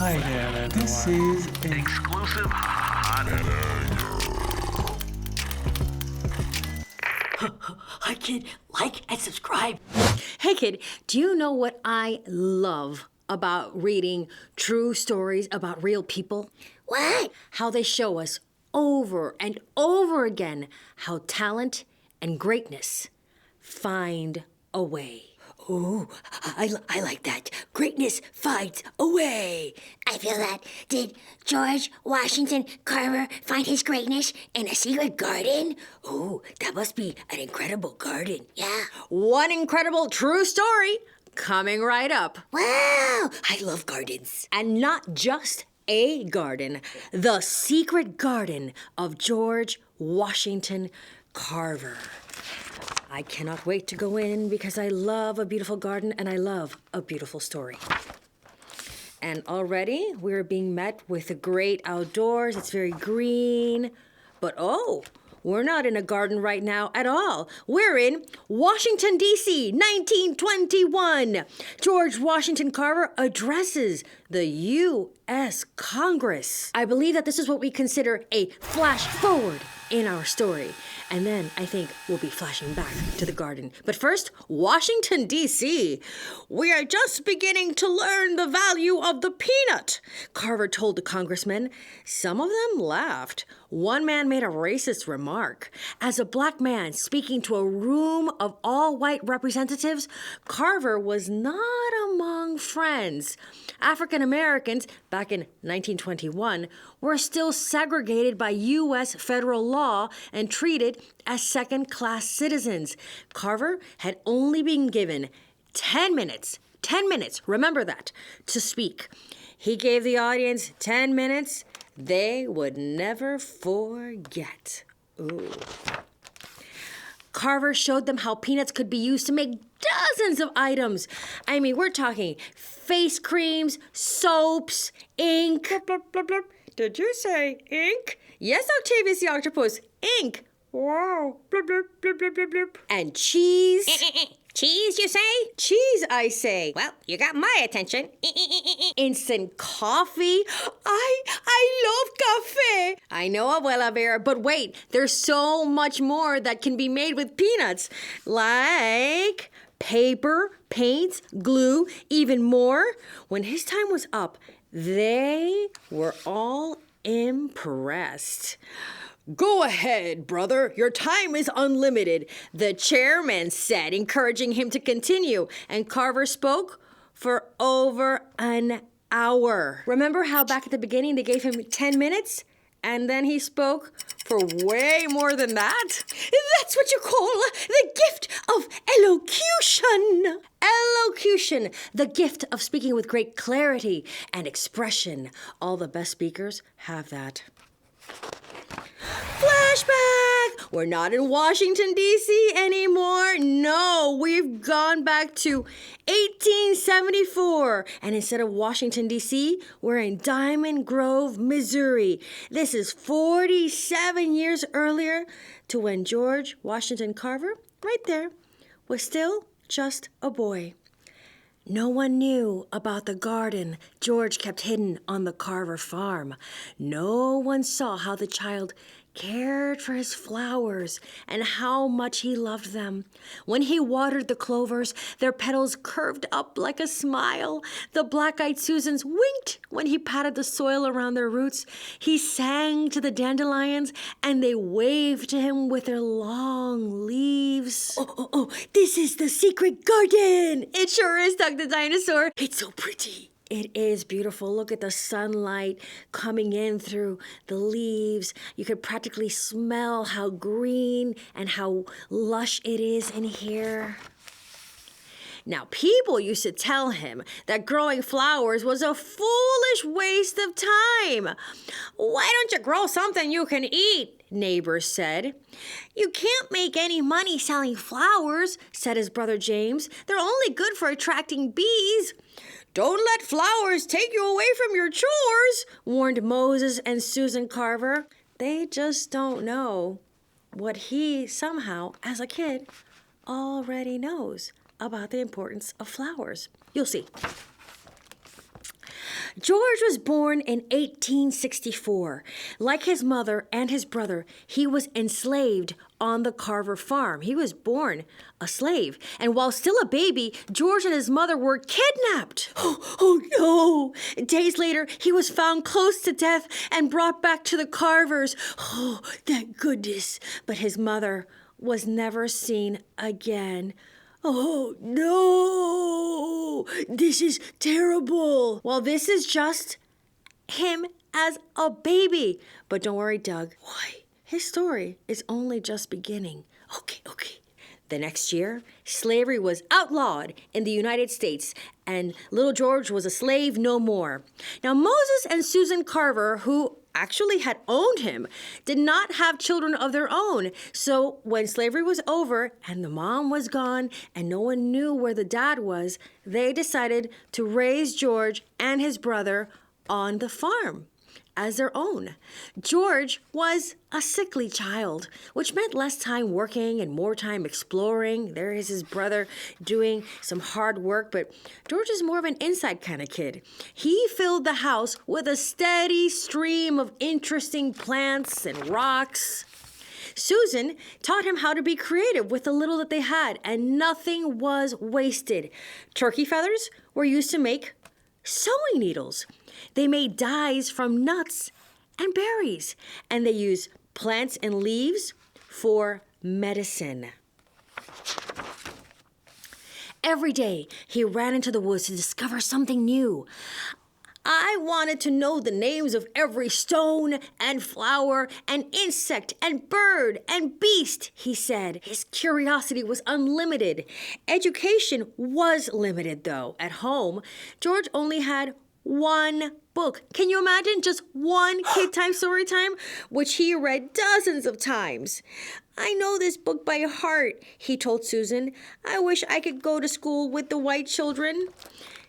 Hi there, this is exclusive hot. Hi, kid. Like and subscribe. Hey, kid, do you know what I love about reading true stories about real people? What? How they show us over and over again how talent and greatness find a way. Ooh, I like that. Greatness finds a way. I feel that. Did George Washington Carver find his greatness in a secret garden? Ooh, that must be an incredible garden. Yeah. One incredible true story coming right up. Wow! I love gardens. And not just a garden, the secret garden of George Washington Carver. I cannot wait to go in because I love a beautiful garden and I love a beautiful story. And already we're being met with the great outdoors. It's very green. But we're not in a garden right now at all. We're in Washington, D.C., 1921. George Washington Carver addresses the U.S. Congress. I believe that this is what we consider a flash forward in our story. And then I think we'll be flashing back to the garden. But first, Washington, D.C. We are just beginning to learn the value of the peanut, Carver told the congressmen. Some of them laughed. One man made a racist remark. As a black man speaking to a room of all white representatives, Carver was not among friends. African Americans, back in 1921, were still segregated by U.S. federal law and treated as second-class citizens. Carver had only been given 10 minutes, remember that, to speak. He gave the audience 10 minutes they would never forget. Ooh. Carver showed them how peanuts could be used to make dozens of items. I mean, we're talking face creams, soaps, ink. Blip, blip, blip, blip. Did you say ink? Yes, Octavius the octopus, ink. Wow. Blip, blip, blip, blip, blip, blip. And cheese. Cheese, you say? Cheese, I say. Well, you got my attention. Instant coffee. I love cafe. I know, Abuela Bear, but wait, there's so much more that can be made with peanuts. Like paper, paints, glue, even more. When his time was up, they were all impressed. Go ahead, brother. Your time is unlimited, the chairman said, encouraging him to continue. And Carver spoke for over an hour. Remember how back at the beginning they gave him 10 minutes? And then he spoke for way more than that? That's what you call the gift of elocution. Elocution, the gift of speaking with great clarity and expression. All the best speakers have that. Flashback! We're not in Washington, D.C. anymore. No, we've gone back to 1874. And instead of Washington, D.C., we're in Diamond Grove, Missouri. This is 47 years earlier to when George Washington Carver, right there, was still just a boy. No one knew about the garden George kept hidden on the Carver farm. No one saw how the child cared for his flowers and how much he loved them. When he watered the clovers, their petals curved up like a smile. The black-eyed Susans winked when he patted the soil around their roots. He sang to the dandelions, and they waved to him with their long leaves. Oh, this is the secret garden. It sure is, Doug the dinosaur. It's so pretty. It is beautiful. Look at the sunlight coming in through the leaves. You could practically smell how green and how lush it is in here. Now, people used to tell him that growing flowers was a foolish waste of time. Why don't you grow something you can eat? Neighbors said. You can't make any money selling flowers, said his brother James. They're only good for attracting bees. Don't let flowers take you away from your chores, warned Moses and Susan Carver. They just don't know what he somehow, as a kid, already knows about the importance of flowers. You'll see. George was born in 1864. Like his mother and his brother, he was enslaved on the Carver farm. He was born a slave. And while still a baby, George and his mother were kidnapped. Oh no! Days later, he was found close to death and brought back to the Carvers. Oh, thank goodness. But his mother was never seen again. Oh, no! This is terrible. Well, this is just him as a baby. But don't worry, Doug. Why? His story is only just beginning. Okay. The next year, slavery was outlawed in the United States, and little George was a slave no more. Now, Moses and Susan Carver, who actually had owned him, did not have children of their own. So when slavery was over and the mom was gone and no one knew where the dad was, they decided to raise George and his brother on the farm as their own. George was a sickly child, which meant less time working and more time exploring. There is his brother doing some hard work, but George is more of an inside kind of kid. He filled the house with a steady stream of interesting plants and rocks. Susan taught him how to be creative with the little that they had, and nothing was wasted. Turkey feathers were used to make sewing needles. They made dyes from nuts and berries, and they used plants and leaves for medicine. Every day, he ran into the woods to discover something new. I wanted to know the names of every stone and flower and insect and bird and beast, he said. His curiosity was unlimited. Education was limited, though. At home, George only had one book. Can you imagine? Just one KidTime StoryTime, which he read dozens of times. I know this book by heart, he told Susan. I wish I could go to school with the white children.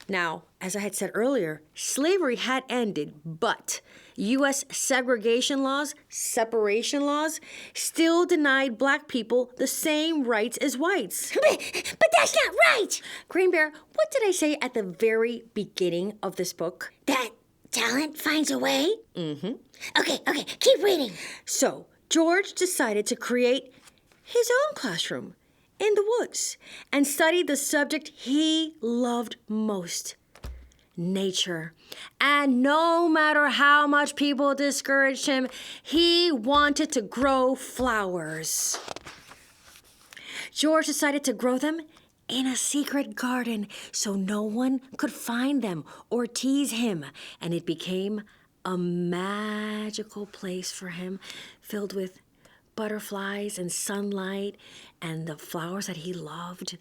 Now, as I had said earlier, slavery had ended, but U.S. segregation laws, separation laws, still denied black people the same rights as whites. But that's not right! Green Bear, what did I say at the very beginning of this book? That talent finds a way? Mm-hmm. Okay, keep reading. So, George decided to create his own classroom in the woods and studied the subject he loved most, nature. And no matter how much people discouraged him, he wanted to grow flowers. George decided to grow them in a secret garden so no one could find them or tease him. And it became a magical place for him, filled with butterflies and sunlight and the flowers that he loved.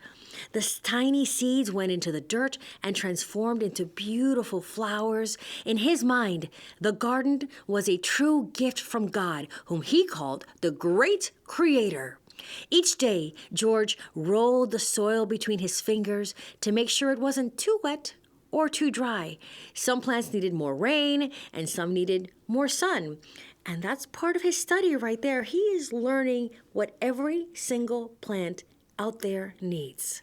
The tiny seeds went into the dirt and transformed into beautiful flowers. In his mind, the garden was a true gift from God, whom he called the Great Creator. Each day, George rolled the soil between his fingers to make sure it wasn't too wet or too dry. Some plants needed more rain and some needed more sun. And that's part of his study right there. He is learning what every single plant out there needs.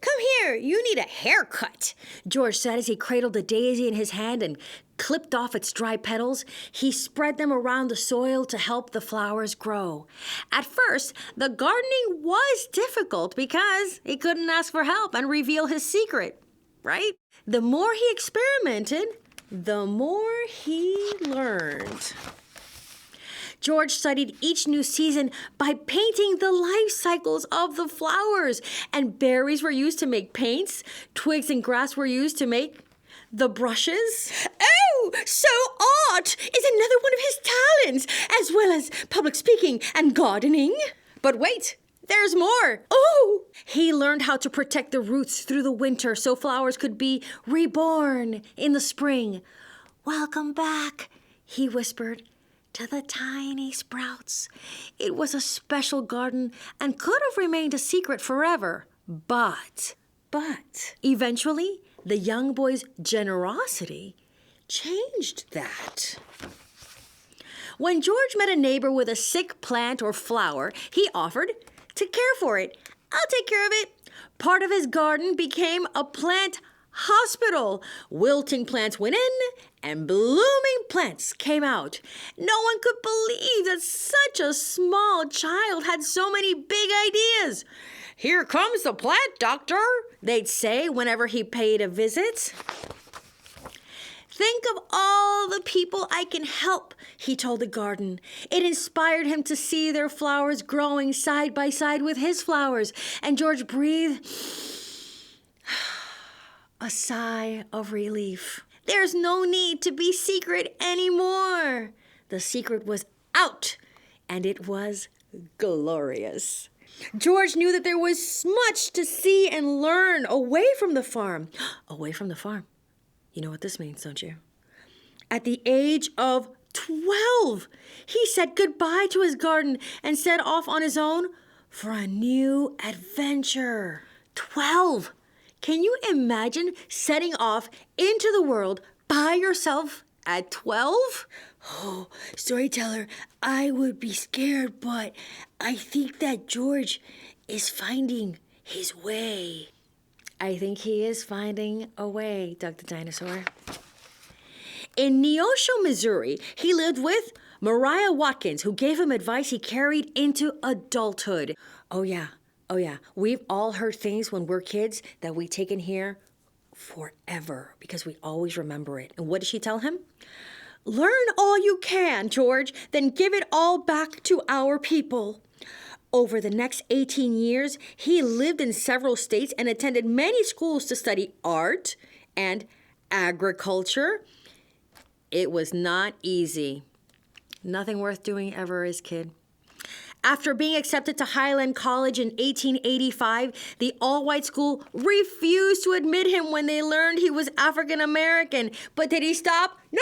Come here, you need a haircut, George said as he cradled the daisy in his hand and clipped off its dry petals. He spread them around the soil to help the flowers grow. At first, the gardening was difficult because he couldn't ask for help and reveal his secret, right? The more he experimented, the more he learned. George studied each new season by painting the life cycles of the flowers. And berries were used to make paints. Twigs and grass were used to make the brushes. Oh, so art is another one of his talents, as well as public speaking and gardening. But wait, there's more. Oh! He learned how to protect the roots through the winter so flowers could be reborn in the spring. Welcome back, he whispered, to the tiny sprouts. It was a special garden and could have remained a secret forever. But eventually, the young boy's generosity changed that. When George met a neighbor with a sick plant or flower, he offered to care for it. I'll take care of it. Part of his garden became a plant hospital. Wilting plants went in and blooming plants came out. No one could believe that such a small child had so many big ideas. "Here comes the plant doctor," they'd say whenever he paid a visit. "Think of all the people I can help," he told the garden. It inspired him to see their flowers growing side by side with his flowers. And George breathed a sigh of relief. There's no need to be secret anymore. The secret was out, and it was glorious. George knew that there was much to see and learn away from the farm. Away from the farm. You know what this means, don't you? At the age of 12, he said goodbye to his garden and set off on his own for a new adventure. 12! Can you imagine setting off into the world by yourself at 12? Oh, storyteller, I would be scared, but I think that George is finding his way. I think he is finding a way, Doug the dinosaur. In Neosho, Missouri, he lived with Mariah Watkins, who gave him advice he carried into adulthood. Oh yeah. We've all heard things when we're kids that we take in here forever because we always remember it. And what did she tell him? "Learn all you can, George, then give it all back to our people." Over the next 18 years, he lived in several states and attended many schools to study art and agriculture. It was not easy. Nothing worth doing ever is, kid. After being accepted to Highland College in 1885, the all-white school refused to admit him when they learned he was African American. But did he stop? No!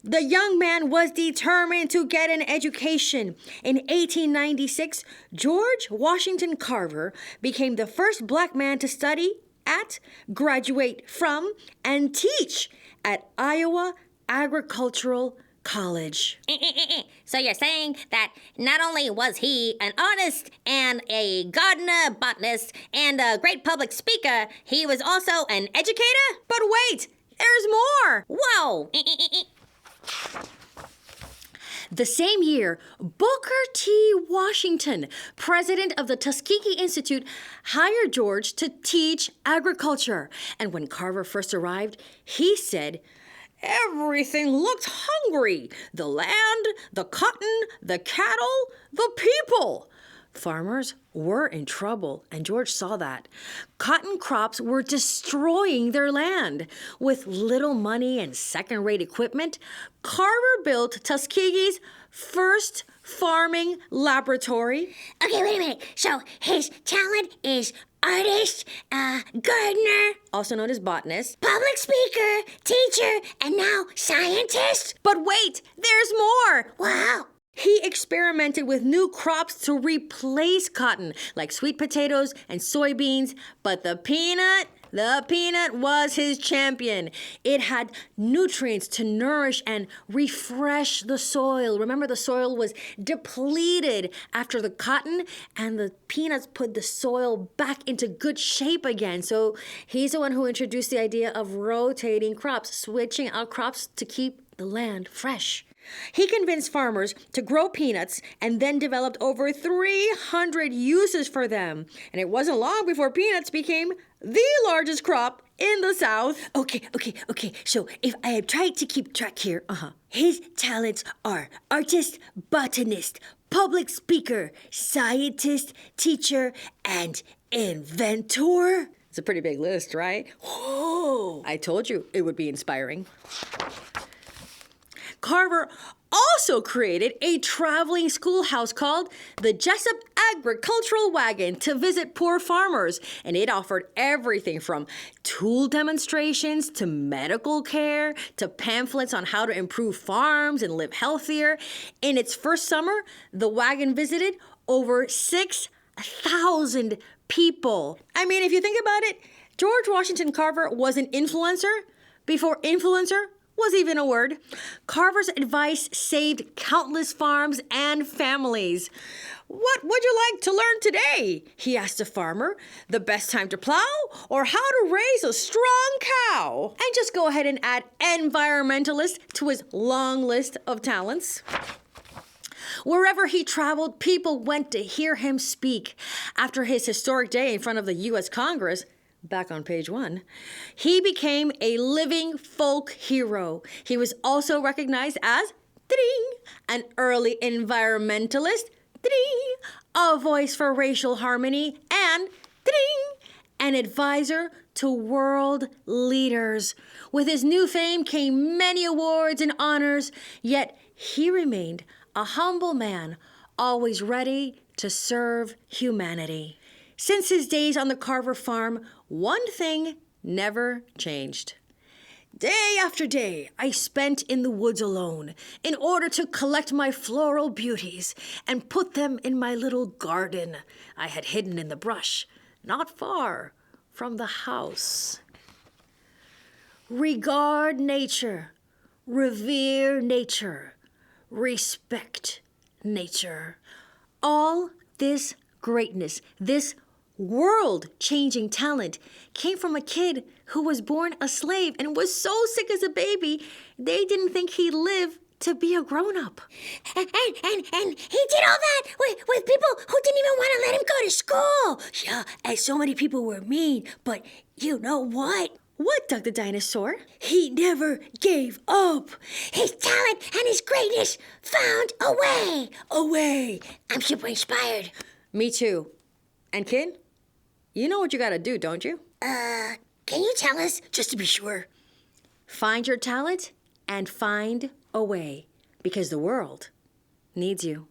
The young man was determined to get an education. In 1896, George Washington Carver became the first black man to study at, graduate from, and teach at Iowa Agricultural College. So you're saying that not only was he an artist and a gardener, botanist, and a great public speaker, he was also an educator? But wait, there's more. Whoa! The same year, Booker T. Washington, president of the Tuskegee Institute, hired George to teach agriculture. And when Carver first arrived, he said, "Everything looked hungry. The land, the cotton, the cattle, the people." Farmers were in trouble, and George saw that. Cotton crops were destroying their land. With little money and second-rate equipment, Carver built Tuskegee's first farming laboratory. Okay, wait a minute. So his talent is artist, gardener, Also known as botanist. public speaker, teacher, and now scientist? But wait, there's more! Wow. He experimented with new crops to replace cotton, like sweet potatoes and soybeans, but the peanut was his champion. It had nutrients to nourish and refresh the soil. Remember, the soil was depleted after the cotton, and the peanuts put the soil back into good shape again. So he's the one who introduced the idea of rotating crops, switching out crops to keep the land fresh. He convinced farmers to grow peanuts and then developed over 300 uses for them. And it wasn't long before peanuts became the largest crop in the South. Okay. So if I am trying to keep track here, his talents are artist, botanist, public speaker, scientist, teacher, and inventor. It's a pretty big list, right? Whoa! I told you it would be inspiring. Carver also created a traveling schoolhouse called the Jessup Agricultural Wagon to visit poor farmers, and it offered everything from tool demonstrations to medical care to pamphlets on how to improve farms and live healthier. In its first summer, the wagon visited over 6,000 people. I mean, if you think about it, George Washington Carver was an influencer before influencer was even a word. Carver's advice saved countless farms and families. What would you like to learn today? He asked a farmer. The best time to plow or how to raise a strong cow? And just go ahead and add environmentalist to his long list of talents. Wherever he traveled, people went to hear him speak. After his historic day in front of the U.S. Congress, back on page 1, he became a living folk hero. He was also recognized as an early environmentalist, a voice for racial harmony, and an advisor to world leaders. With his new fame came many awards and honors, yet he remained a humble man, always ready to serve humanity. Since his days on the Carver farm, one thing never changed. Day after day, I spent in the woods alone in order to collect my floral beauties and put them in my little garden I had hidden in the brush, not far from the house. Regard nature, revere nature, respect nature. All this greatness, this world-changing talent came from a kid who was born a slave and was so sick as a baby, they didn't think he'd live to be a grown-up. And he did all that with people who didn't even want to let him go to school. Yeah, and so many people were mean, but you know what? What, Doug the Dinosaur? He never gave up. His talent and his greatness found a way. A way. I'm super inspired. Me too. And kid, you know what you gotta do, don't you? Can you tell us, just to be sure? Find your talent and find a way, because the world needs you.